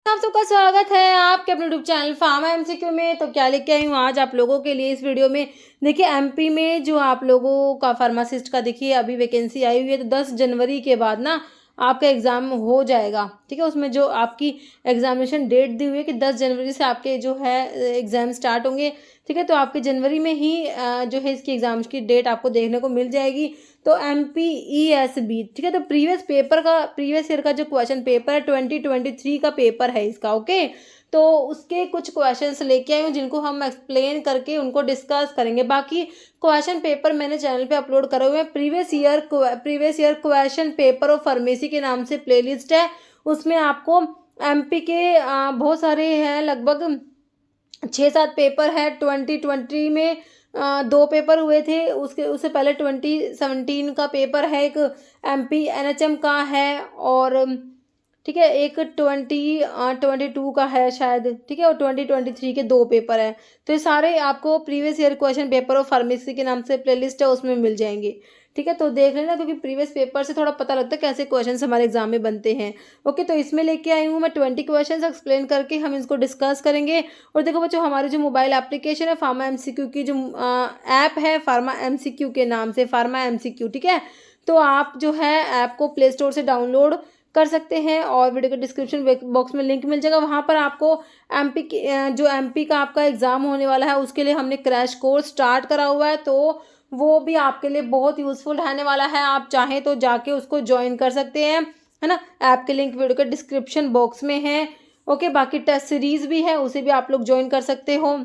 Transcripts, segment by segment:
आप सबका स्वागत है आपके अपने यूट्यूब चैनल फार्मा एमसीक्यू में। तो क्या लेके आई हूँ आज आप लोगों के लिए इस वीडियो में। देखिए एमपी में जो आप लोगों का फार्मासिस्ट का देखिए अभी वैकेंसी आई हुई है, तो 10 जनवरी के बाद ना आपका एग्ज़ाम हो जाएगा। ठीक है, उसमें जो आपकी एग्जामिनेशन डेट दी हुई है कि 10 जनवरी से आपके जो है एग्ज़ाम स्टार्ट होंगे। ठीक है, तो आपके जनवरी में ही जो है इसकी एग्ज़ाम की डेट आपको देखने को मिल जाएगी। तो MPESB, ठीक है, तो प्रीवियस ईयर का जो क्वेश्चन पेपर है 2023 का पेपर है इसका। ओके, तो उसके कुछ क्वेश्चंस लेके आई हूँ जिनको हम एक्सप्लेन करके उनको डिस्कस करेंगे। बाकी क्वेश्चन पेपर मैंने चैनल पे अपलोड करे हुए हैं। Previous year question paper of pharmacy के नाम से प्लेलिस्ट है, उसमें आपको एमपी के बहुत सारे हैं, लगभग 6-7 पेपर है। 2020 में 2 पेपर हुए थे, उससे पहले 2017 का पेपर है, एक MP NHM का है, और ठीक है एक 2022 का है शायद। ठीक है, और 2023 के 2 पेपर हैं। तो ये सारे आपको previous year question paper of pharmacy के नाम से प्लेलिस्ट है, उसमें मिल जाएंगे। ठीक है, तो देख लेना, क्योंकि प्रीवियस पेपर से थोड़ा पता लगता है कैसे क्वेश्चंस हमारे एग्जाम में बनते हैं। ओके, तो इसमें लेके आई हूँ मैं 20 क्वेश्चंस एक्सप्लेन करके हम इसको डिस्कस करेंगे। और देखो बच्चों, हमारी जो मोबाइल एप्लीकेशन है फार्मा एमसीक्यू की, जो ऐप है फार्मा एमसीक्यू के नाम से, फार्मा एमसीक्यू, ठीक है, तो आप जो है ऐप को प्ले स्टोर से डाउनलोड कर सकते हैं और वीडियो के डिस्क्रिप्शन बॉक्स में लिंक मिल जाएगा। वहाँ पर आपको एमपी जो एमपी का आपका एग्ज़ाम होने वाला है उसके लिए हमने क्रैश कोर्स स्टार्ट करा हुआ है, तो वो भी आपके लिए बहुत यूज़फुल रहने वाला है। आप चाहें तो जाके उसको ज्वाइन कर सकते हैं, है ना। ऐप के लिंक वीडियो के डिस्क्रिप्शन बॉक्स में है। ओके, बाकी टेस्ट सीरीज़ भी है, उसे भी आप लोग ज्वाइन कर सकते हो।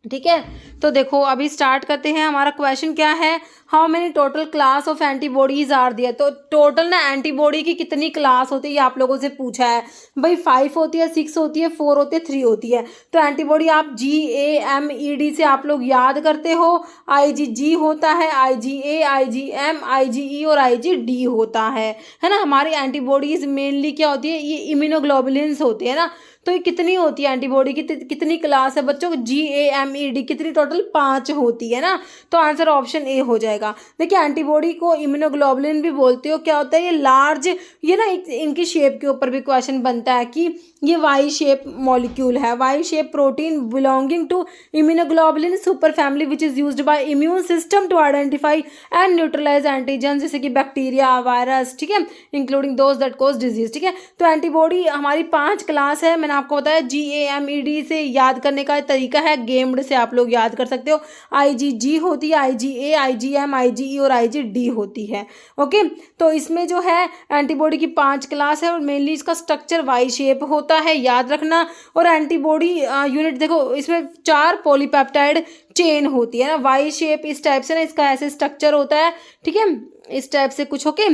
ठीक है, तो देखो अभी स्टार्ट करते हैं। हमारा क्वेश्चन क्या है, how many total class of antibodies are दिया। तो टोटल ना एंटीबॉडी की कितनी क्लास होती है ये आप लोगों से पूछा है भाई। 5 होती है, 6 होती है, 4 होती है, 3 होती है। तो एंटीबॉडी आप GAMED से आप लोग याद करते हो। IgG होता है, IgA, IgM, IgE और IgD होता है ना। हमारी एंटीबॉडीज मेनली क्या होती है, ये इम्यूनोग्लोबुलिन्स होती है ना। तो ये कितनी होती है एंटीबॉडी की, कितनी क्लास है बच्चों, GAMED कितनी, टोटल 5 होती है ना। तो आंसर ऑप्शन ए हो जाएगा। देखिए एंटीबॉडी को इम्यूनोग्लोबुलिन भी बोलते हो। क्या होता है ये लार्ज, ये ना इनकी शेप के ऊपर भी क्वेश्चन बनता है कि ये वाई शेप मॉलिक्यूल है, Y shape protein belonging to immunoglobulin super family which is used by immune system to identify and neutralise antigen, जैसे कि बैक्टीरिया, वायरस, ठीक है, including those that cause disease. ठीक है, तो एंटीबॉडी हमारी 5 क्लास है, मैंने आपको बताया। GAMED से याद करने का तरीका है, गेम्ड से आप लोग याद कर सकते हो। IgG होती है, IgA, IgM, IgE और IgD होती है। ओके, तो इसमें जो है एंटीबॉडी की 5 क्लास है और मेनली इसका स्ट्रक्चर वाई शेप होता है, याद रखना। और एंटीबॉडी यूनिट देखो, इसमें 4 पॉलीपेप्टाइड चेन होती है ना, वाई शेप इस टाइप से ना, इसका ऐसे स्ट्रक्चर होता है। ठीक है, इस टाइप से कुछ। ओके,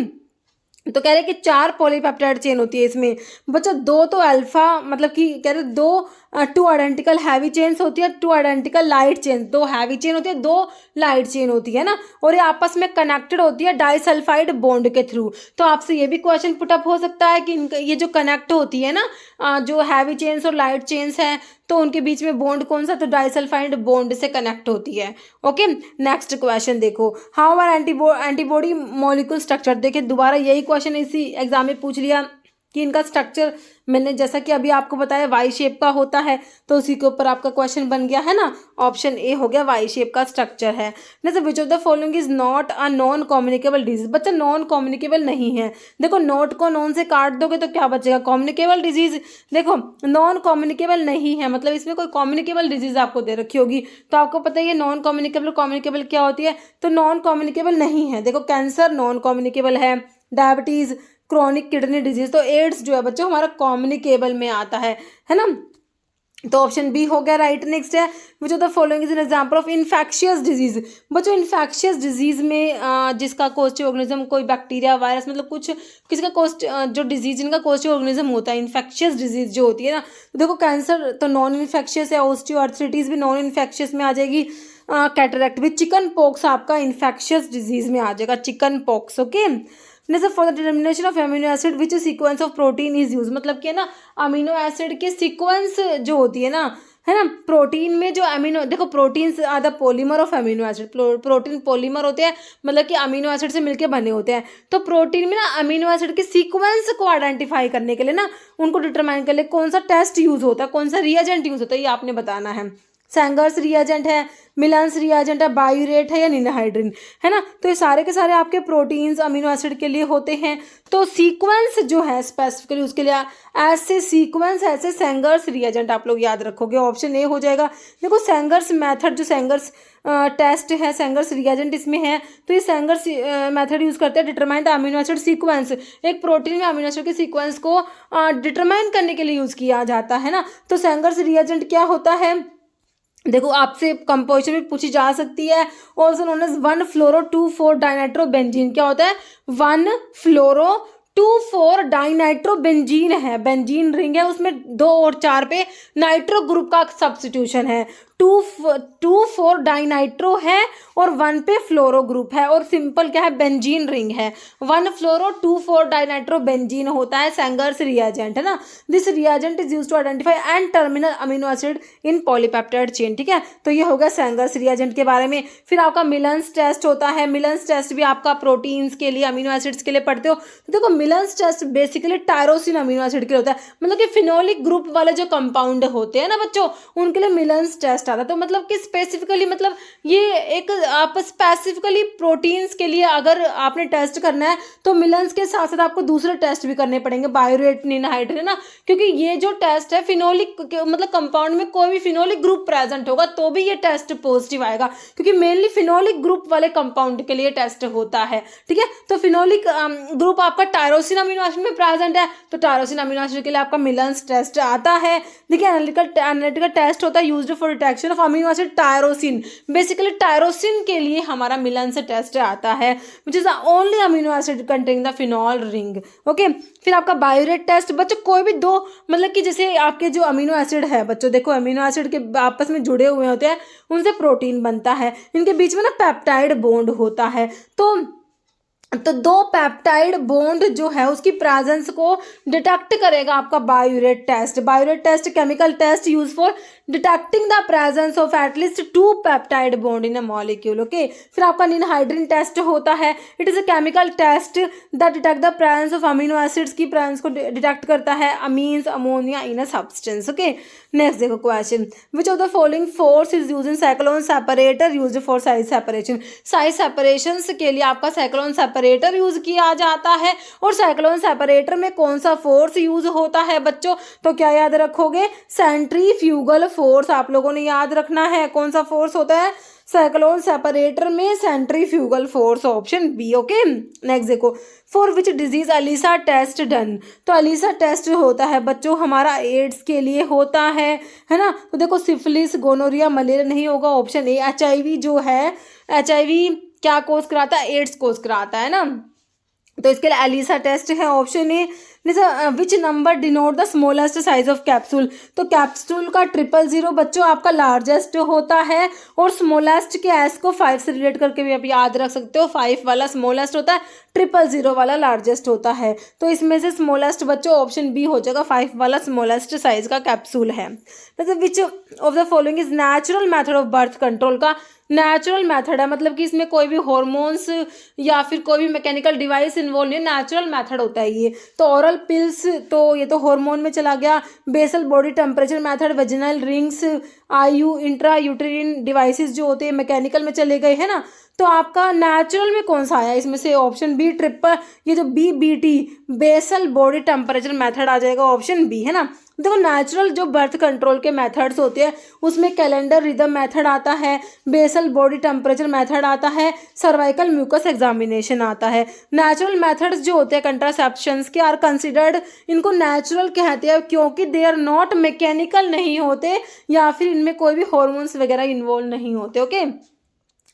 तो कह रहे कि 4 पॉलीपेप्टाइड चेन होती है इसमें बच्चा। 2 तो अल्फा, मतलब कि कह रहे 2 आइडेंटिकल हैवी चेन्स होती है, 2 identical light chain, 2 heavy chain होती है, 2 लाइट चेन होती है ना। और ये आपस में कनेक्टेड होती है डाइसल्फाइड बॉन्ड के थ्रू। तो आपसे ये भी क्वेश्चन पुटअप हो सकता है कि ये जो कनेक्ट होती है ना, जो हैवी चेन्स और लाइट चेन्स हैं, तो उनके बीच में बॉन्ड कौन सा, तो डाइसल्फाइड बॉन्ड से कनेक्ट होती है। ओके, नेक्स्ट क्वेश्चन देखो, how are antibody molecule structure. देखिए दोबारा यही क्वेश्चन इसी एग्जाम में पूछ लिया कि इनका स्ट्रक्चर, मैंने जैसा कि अभी आपको बताया वाई शेप का होता है, तो उसी के ऊपर आपका क्वेश्चन बन गया है ना। ऑप्शन ए हो गया, वाई शेप का स्ट्रक्चर है। जैसे विच of the following is not a non communicable disease. बच्चा नॉन कम्युनिकेबल नहीं है। देखो नॉट को नॉन से काट दोगे तो क्या बचेगा, कम्युनिकेबल डिजीज। देखो नॉन कम्युनिकेबल नहीं है, मतलब इसमें कोई कम्युनिकेबल डिजीज आपको दे रखी होगी, तो आपको पता है ये नॉन कम्युनिकेबल कम्युनिकेबल क्या होती है, तो नॉन कम्युनिकेबल नहीं है। देखो कैंसर नॉन कम्युनिकेबल है, डायबिटीज, क्रॉनिक किडनी डिजीज, तो एड्स जो है बच्चों हमारा कम्युनिकेबल में आता है ना। तो ऑप्शन बी हो गया राइट। नेक्स्ट है, which of the following is an example of infectious disease. बच्चों इन्फेक्शियस डिजीज में जिसका कॉस्टिव ऑर्गेनिज्म कोई बैक्टीरिया, वायरस, मतलब कुछ किसी का जो डिजीज जिनका कॉस्टिव ऑर्गेनिज्म होता है, इन्फेक्शियस डिजीज जो होती है ना, तो देखो कैंसर तो नॉन इन्फेक्शियस है, ऑस्टियोआर्थराइटिस भी नॉन इन्फेक्शियस में आ जाएगी, कैटरेक्ट भी। चिकन पॉक्स आपका इन्फेक्शियस डिजीज में आ जाएगा, चिकन पॉक्स। ओके, जैसे for the determination of amino acid which sequence of protein is use, मतलब कि ना अमीनो एसिड की सीक्वेंस जो होती है ना, है ना। प्रोटीन में जो अमीनो, देखो proteins are the polymer of amino acid, protein polymer होते हैं, मतलब कि अमीनो एसिड से मिलकर बने होते हैं। तो प्रोटीन में ना अमीनो एसिड के सीक्वेंस को आइडेंटिफाई करने के लिए ना, उनको डिटरमाइन कर लिए कौन सा टेस्ट यूज होता है, कौन सा रिएजेंट यूज होता है, ये आपने बताना है। सैंगर्स रिएजेंट है, मिलांस रिएजेंट है, बायूरेट है या निनाहाइड्रिन, है ना। तो ये सारे के सारे आपके प्रोटीन्स अमीनो एसिड के लिए होते हैं। तो सीक्वेंस जो है स्पेसिफिकली उसके लिए ऐसे सीक्वेंस, ऐसे सैंगर्स रिएजेंट आप लोग याद रखोगे। ऑप्शन ए हो जाएगा। देखो सैंगर्स मेथड, जो सैंगर्स टेस्ट है, सैंगर्स रिएजेंट इसमें है, तो ये सैंगर्स मेथड यूज करते हैं determine the amino acid sequence. एक प्रोटीन में अमीनो एसिड के सीक्वेंस को डिटरमाइन करने के लिए यूज किया जाता है ना। तो सैंगर्स रिएजेंट क्या होता है, देखो आपसे कंपोजिशन भी पूछी जा सकती है। ऑल्सो नोन एज 1-फ्लोरो-2,4 डाइनाइट्रोबेंजीन। क्या होता है, 1-फ्लोरो-2,4 डाइनाइट्रोबेंजीन है, बेंजीन रिंग है, उसमें 2 और 4 पे नाइट्रो ग्रुप का सब्स्टिट्यूशन है। 2,4 डाइनाइट्रो है और 1 पे फ्लोरो ग्रुप है, और सिंपल क्या है, बेंजीन रिंग है। 1-फ्लोरो-2,4 डाइनाइट्रो बेंजीन होता है सैंगर्स रिएजेंट, है ना। This reagent is used to identify N terminal amino acid in polypeptide chain. ठीक है, तो ये होगा सैंगर्स रिएजेंट के बारे में। फिर आपका मिलन्स टेस्ट होता है। मिलन्स टेस्ट भी आपका प्रोटीन्स के लिए, अमीनो एसिड्स के लिए पढ़ते हो। तो देखो Millon's test basically tyrosine amino acid के लिए होता है, मतलब कि फिनोलिक ग्रुप वाले जो कंपाउंड होते हैं ना बच्चों, उनके लिए मिलन्स टेस्ट आता है। तो मतलब कि स्पेसिफिकली, मतलब ये एक आप स्पेसिफिकली प्रोटीन्स के लिए अगर आपने टेस्ट करना है तो मिलन्स के साथ साथ आपको दूसरे टेस्ट भी करने पड़ेंगे, बायूरेट, निनाहाइड्रिन, है ना। क्योंकि ये जो टेस्ट है फिनोलिक, मतलब कंपाउंड में कोई भी फिनोलिक ग्रुप प्रेजेंट होगा तो भी ये टेस्ट पॉजिटिव आएगा, क्योंकि मेनली फिनोलिक ग्रुप वाले कंपाउंड के लिए टेस्ट होता है। ठीक है, तो फिनोलिक ग्रुप आपका टायरोसिन अमीनो एसिड में प्रेजेंट है, तो टायरोसिन अमीनो एसिड के लिए आपका मिलन्स टेस्ट आता है। देखिए एनालिटिकल टेस्ट होता है used for detection of amino acid tyrosine. Basically tyrosine के लिए हमारा मिलन्स टेस्ट आता है, which is the only amino acid containing the phenol ring. Okay, फिर आपका बायूरेट टेस्ट, बच्चों कोई भी दो, मतलब कि जैसे आपके जो अमीनो एसिड है बच्चों, देखो अमीनो एसिड के आपस में जुड़े हुए होते हैं, उनसे प्रोटीन बनता है, इनके बीच में ना पेप्टाइड बॉन्ड होता है। तो 2 पेप्टाइड बॉन्ड जो है उसकी प्रेजेंस को डिटेक्ट करेगा आपका biuret test. Biuret test chemical test use for detecting the presence of at least 2 peptide bond in a molecule. Okay, फिर आपका निनहाइड्रिन टेस्ट होता है। It is a chemical test that detect the presence of amino acids की presence को detect करता है, amines, ammonia in a substance. Okay, next देखो question, which of the following force is used in cyclone separator used for size separation. Size separation के लिए आपका cyclone separator use किया जाता है, और साइक्लोन सेपरेटर में कौन सा फोर्स यूज होता है बच्चों, तो क्या याद रखोगे, सेंट्रीफ्यूगल फोर्स आप लोगों ने याद रखना है। कौन सा फोर्स होता है साइक्लोन सेपरेटर में, centrifugal force, option B. Okay, next देखो, for which disease ELISA test done. तो अलीसा टेस्ट होता है बच्चों हमारा एड्स के लिए होता है ना। तो देखो सिफिलिस, गोनोरिया, मलेरिया नहीं होगा, ऑप्शन ए। HIV जो है, HIV क्या कोज कराता है, एड्स कोज कराता है ना, तो इसके लिए एलिसा टेस्ट है, option A. Which number denote the smallest size of capsule. तो कैप्सूल का 000 बच्चों आपका लार्जेस्ट होता है, और स्मॉलेस्ट के एस को 5 से रिलेट करके भी आप याद रख सकते हो। 5 वाला स्मॉलेस्ट होता है, 000 वाला लार्जेस्ट होता है। तो इसमें से स्मॉलेस्ट बच्चों ऑप्शन बी हो जाएगा, 5 वाला स्मॉलेस्ट साइज का कैप्सूल है। मतलब विच of the following is natural method of birth control. का नेचुरल मेथड है, मतलब कि इसमें कोई भी हॉर्मोन्स या फिर कोई भी मैकेनिकल डिवाइस इन्वॉल्व नहीं, नेचुरल मेथड होता है ये। तो ऑरल पिल्स, तो ये तो हार्मोन में चला गया। Basal body temperature method, vaginal rings, IU intra uterine devices जो होते हैं मैकेनिकल में चले गए, है ना। तो आपका नेचुरल में कौन सा आया इसमें से, ऑप्शन बी ट्रिपल, ये जो BBT basal body temperature method आ जाएगा, ऑप्शन बी, है ना। देखो नेचुरल जो बर्थ कंट्रोल के मेथड्स होते हैं उसमें कैलेंडर रिदम मेथड आता है, बेसल बॉडी टेम्परेचर मेथड आता है, सर्वाइकल म्यूकस एग्जामिनेशन आता है। नेचुरल मेथड्स जो होते हैं कंट्रासेप्शंस के आर कंसिडर्ड, इनको नेचुरल कहते हैं क्योंकि दे आर नॉट मैकेनिकल नहीं होते, या फिर इनमें कोई भी हॉर्मोन्स वगैरह इन्वॉल्व नहीं होते। ओके,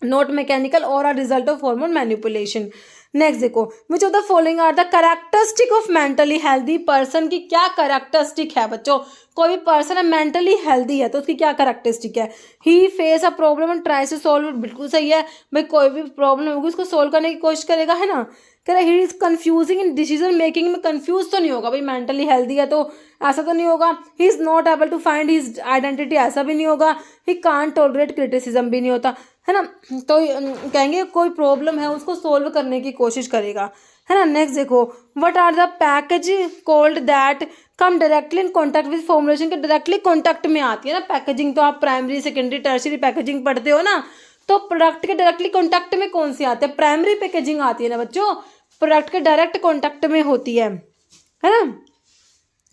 नॉट मैकेनिकल और are result of hormone manipulation. Next देखो, which of the following are the characteristic of mentally healthy person. की क्या कैरेक्टरिस्टिक है बच्चों, कोई भी पर्सन है मेंटली हेल्दी है तो उसकी क्या कैरेक्टरिस्टिक है, he face a problem and try to solve it. बिल्कुल सही है भाई, कोई भी प्रॉब्लम होगी उसको सॉल्व करने की कोशिश करेगा, है ना। कह रहा he is confusing in decision making में कंफ्यूज तो नहीं होगा भाई, मेंटली हेल्दी है तो ऐसा तो नहीं होगा। He is not able to find his identity, ऐसा भी नहीं होगा। ही कांट टॉलरेट क्रिटिसिज्म भी नहीं होता है ना। तो कहेंगे कोई प्रॉब्लम है उसको सोल्व करने की कोशिश करेगा, है ना। नेक्स्ट देखो, what are the package called that come directly in contact with formulation, के डायरेक्टली कॉन्टैक्ट में आती है ना पैकेजिंग। तो आप प्राइमरी सेकेंडरी टर्शियरी पैकेजिंग पढ़ते हो ना, तो प्रोडक्ट के डायरेक्टली कॉन्टैक्ट में कौन सी आती है? प्राइमरी पैकेजिंग आती है ना बच्चों, प्रोडक्ट के डायरेक्ट कॉन्टैक्ट में होती है ना।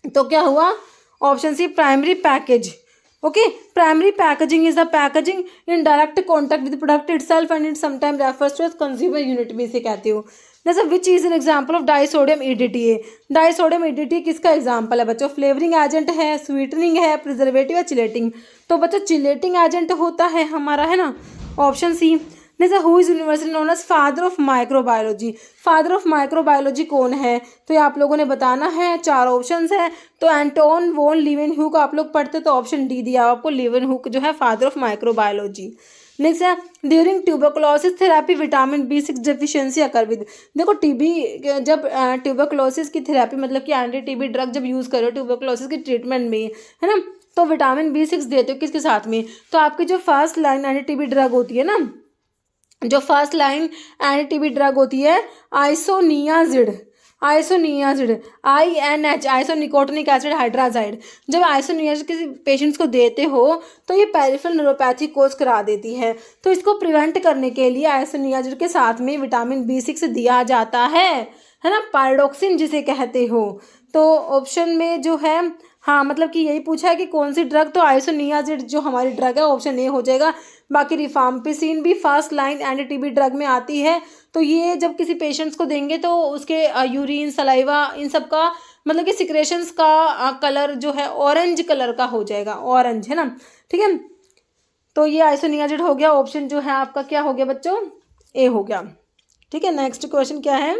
तो क्या हुआ? Option C primary package. Okay, primary packaging is the packaging in direct contact with product itself and it sometime refers to as consumer unit भी इसे कहती हूँ। जैसे which is an example of disodium EDTA. Disodium EDTA किसका example है बच्चों? Flavouring agent है, sweetening है, प्रिजर्वेटिव या चिलेटिंग। तो बच्चों चिलेटिंग एजेंट होता है हमारा, है ना, ऑप्शन सी। जैसे who is universally known as father of microbiology. Father of microbiology कौन है? तो ये आप लोगों ने बताना है। 4 ऑप्शंस है। तो एंटोन वॉन लीवेनहुक आप लोग पढ़ते तो ऑप्शन डी दिया आपको, लीवेनहुक जो है फादर ऑफ माइक्रोबायोलॉजी। नेक्स्ट है during tuberculosis therapy vitamin B6 deficiency occur with. देखो टीबी, जब ट्यूबरकुलोसिस की थेरेपी मतलब कि एंटी टीबी ड्रग जब यूज़ करो ट्यूबरकुलोसिस की ट्रीटमेंट में, है ना, तो विटामिन B6 देते हो किसके साथ में? तो आपकी जो first line anti TB drug होती है ना, जो first line anti TB drug होती है isoniazid, isoniazid INH, isonicotinic acid hydrazide. जब आइसोनियाजिड किसी पेशेंट्स को देते हो तो ये पेरिफेरल न्यूरोपैथी कोज करा देती है। तो इसको प्रिवेंट करने के लिए आइसोनियाजिड के साथ में विटामिन B6 दिया जाता है ना, पायरोक्सिन जिसे कहते हो। तो ऑप्शन में जो है, हाँ मतलब कि यही पूछा है कि कौन सी ड्रग, तो आइसोनियाजिड जो हमारी ड्रग है ऑप्शन ए हो जाएगा। बाकी रिफाम्पिसिन भी first line anti TB drug में आती है। तो ये जब किसी पेशेंट्स को देंगे तो उसके यूरिन, सलाइवा, इन सब का मतलब कि सिक्रेशंस का कलर जो है ऑरेंज कलर का हो जाएगा, ऑरेंज, है ना, ठीक है। तो ये आइसोनियाजिड हो गया, ऑप्शन जो है आपका क्या हो गया बच्चों? ए हो गया, ठीक है। नेक्स्ट क्वेश्चन क्या है?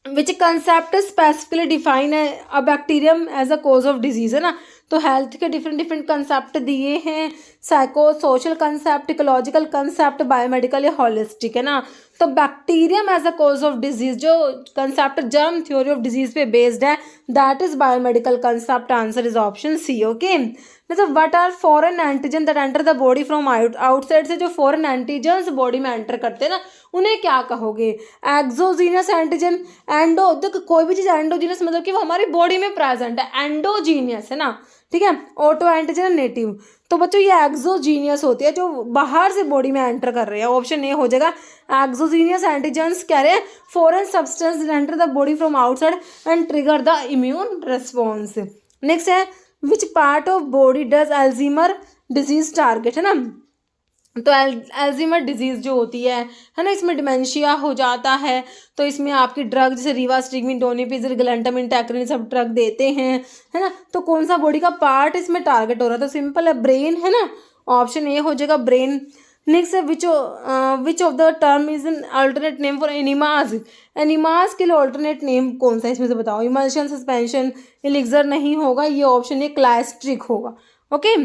Which concept specifically define a bacterium as a cause of disease, है ना। तो हेल्थ के डिफरेंट डिफरेंट कंसेप्ट दिए हैं, psycho social concept, ecological concept, biomedical या हॉलिस्टिक, है ना। तो bacterium as a cause of disease जो concept germ theory of disease पे बेस्ड है, that is biomedical concept. Answer is option C. Okay, मतलब what are foreign antigen that enter the body from outside, से जो foreign antigens body में enter करते हैं ना, उन्हें क्या कहोगे? एक्सोजीनियस एंटीजन, एंडो, देखो कोई भी चीज़ एंडोजीनियस मतलब कि वो हमारी बॉडी में प्रेजेंट है, एंडोजीनियस, है ना, ठीक है। Auto antigen, native. तो बच्चों ये एक्सोजीनियस होती है, जो बाहर से बॉडी में एंटर कर रहे हैं। ऑप्शन ए हो जाएगा। एक्सोजीनियस एंटीजन्स कह रहे हैं foreign substance enter the body from outside and trigger the immune response. Next है which part of body does Alzheimer disease target, है ना। तो अल्जीमर डिजीज़ जो होती है ना, इसमें डिमेंशिया हो जाता है। तो इसमें आपकी ड्रग जैसे रिवास्टिगमिन, डोनिपिजिल, ग्लैंटामिन, टैक्रिन सब ड्रग देते हैं, है ना। तो कौन सा बॉडी का पार्ट इसमें टारगेट हो रहा है? तो सिंपल है, ब्रेन, है ना, ऑप्शन ए हो जाएगा, ब्रेन। नेक्स्ट है which of the term is an alternate name for enemas. Enemas के लिए अल्टरनेट नेम कौन सा है इसमें से बताओ? इमल्शन, सस्पेंशन, एलिक्सर नहीं होगा, ये ऑप्शन ए क्लाइस्ट्रिक होगा। ओके,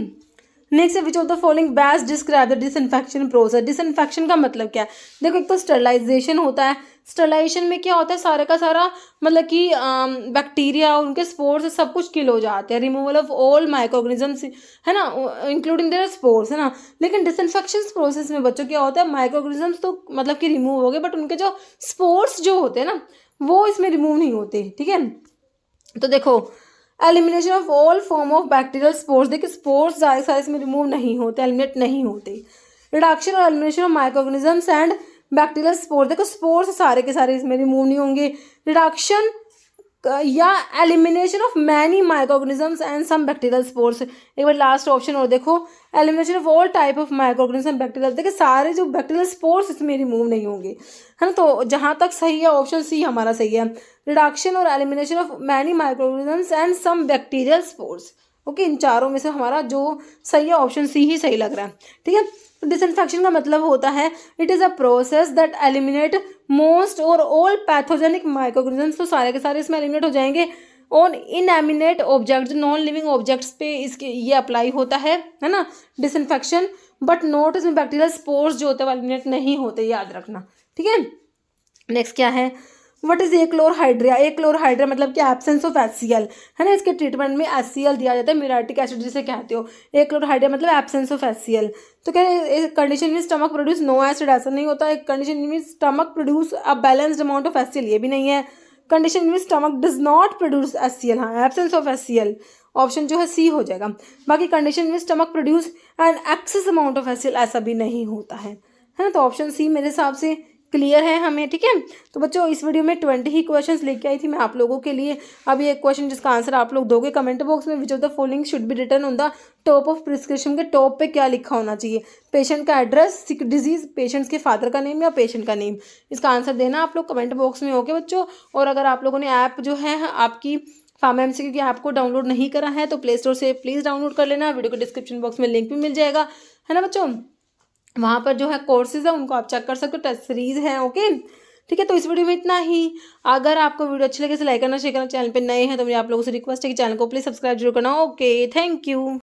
नेक्स्ट है which of the following best describe the disinfection process. Disinfection का मतलब क्या है? देखो एक तो स्टरलाइजेशन होता है। स्टरलाइजेशन में क्या होता है, सारे का सारा मतलब कि बैक्टीरिया, उनके स्पोर्स सब कुछ किल हो जाते हैं। रिमूवल ऑफ ऑल माइक्रोऑर्गेनिजम्स, है ना, इंक्लूडिंग देयर स्पोर्स, है ना। लेकिन डिसइंफेक्शन प्रोसेस में बच्चों क्या होता है, माइक्रोऑर्गेनिजम्स तो मतलब कि रिमूव हो गए, बट उनके जो स्पोर्स जो होते हैं ना, वो इसमें रिमूव नहीं होते, ठीक है। तो देखो elimination of all form of bacterial spores, देखिए स्पोर्स सारे इसमें रिमूव नहीं होते, एलिमिनेट नहीं होते। रिडक्शन और elimination of microorganisms and bacterial spores, देखो स्पोर्स सारे के सारे इसमें रिमूव नहीं होंगे। रिडक्शन या elimination of many microorganisms and some bacterial spores. एक बार लास्ट ऑप्शन और देखो, elimination of all type of microorganism bacterial, देखिए सारे जो बैक्टीरियल स्पोर्स इसमें रिमूव नहीं होंगे, है ना। तो जहाँ तक सही है ऑप्शन सी हमारा सही है, रिडक्शन और elimination of many microorganisms and some bacterial spores. Okay, इन चारों में से हमारा जो सही है ऑप्शन सी ही सही लग रहा है, ठीक है। डिसइंफेक्शन का मतलब होता है it is a process that eliminate most और ऑल पैथोजेनिक माइक्रोऑर्गेनिजम्स, तो सारे के सारे इसमें एलिमिनेट हो जाएंगे। On inanimate object, non living objects पे इसके ये अप्लाई होता है ना डिसइंफेक्शन। बट नोट इसमें बैक्टीरियल स्पोर्स जो होते हैं वो एलिमिनेट नहीं होते, याद रखना, ठीक है। नेक्स्ट क्या है, व्हाट इज एक्लोरहाइड्रिया। एक्लोरहाइड्रिया मतलब कि एब्सेंस ऑफ HCl, है ना। इसके ट्रीटमेंट में HCl दिया जाता है, म्यूराटिक एसिड जिसे कहते हो। एक्लोरहाइड्रिया मतलब एब्सेंस ऑफ HCl। तो क्या है, कंडीशन में स्टमक प्रोड्यूस नो एसिड, ऐसा नहीं होता है। कंडीशन में stomach produce a balanced amount of HCl, ये भी नहीं है। कंडीशन में stomach does not produce HCl, हाँ, एब्सेंस ऑफ HCl, ऑप्शन जो है सी हो जाएगा। बाकी कंडीशन में stomach produce an excess amount of HCl, ऐसा भी नहीं होता है ना। तो ऑप्शन सी मेरे हिसाब से क्लियर है हमें, ठीक है। तो बच्चों इस वीडियो में 20 ही क्वेश्चंस लेके आई थी मैं आप लोगों के लिए। अभी एक क्वेश्चन जिसका आंसर आप लोग दोगे कमेंट बॉक्स में, which of the following should be written on the top of prescription, के टॉप पे क्या लिखा होना चाहिए, पेशेंट का एड्रेस, सिक डिजीज, पेशेंट्स के फादर का नेम या पेशेंट का नेम। इसका आंसर देना आप लोग कमेंट बॉक्स में, ओके बच्चों। और अगर आप लोगों ने ऐप जो है आपकी फार्मा MCQ की ऐप को डाउनलोड नहीं करा है तो प्ले स्टोर से प्लीज़ डाउनलोड कर लेना। वीडियो के डिस्क्रिप्शन बॉक्स में लिंक भी मिल जाएगा, है ना बच्चों। वहाँ पर जो है कोर्सेज है उनको आप चेक कर सकते हो, टेस्ट सीरीज है, ओके, ठीक है। तो इस वीडियो में इतना ही। अगर आपको वीडियो अच्छी लगे तो लाइक करना, शेयर करना, चैनल पे नए हैं तो मेरी आप लोगों से रिक्वेस्ट है कि चैनल को प्लीज़ सब्सक्राइब जरूर करना, ओके, थैंक यू।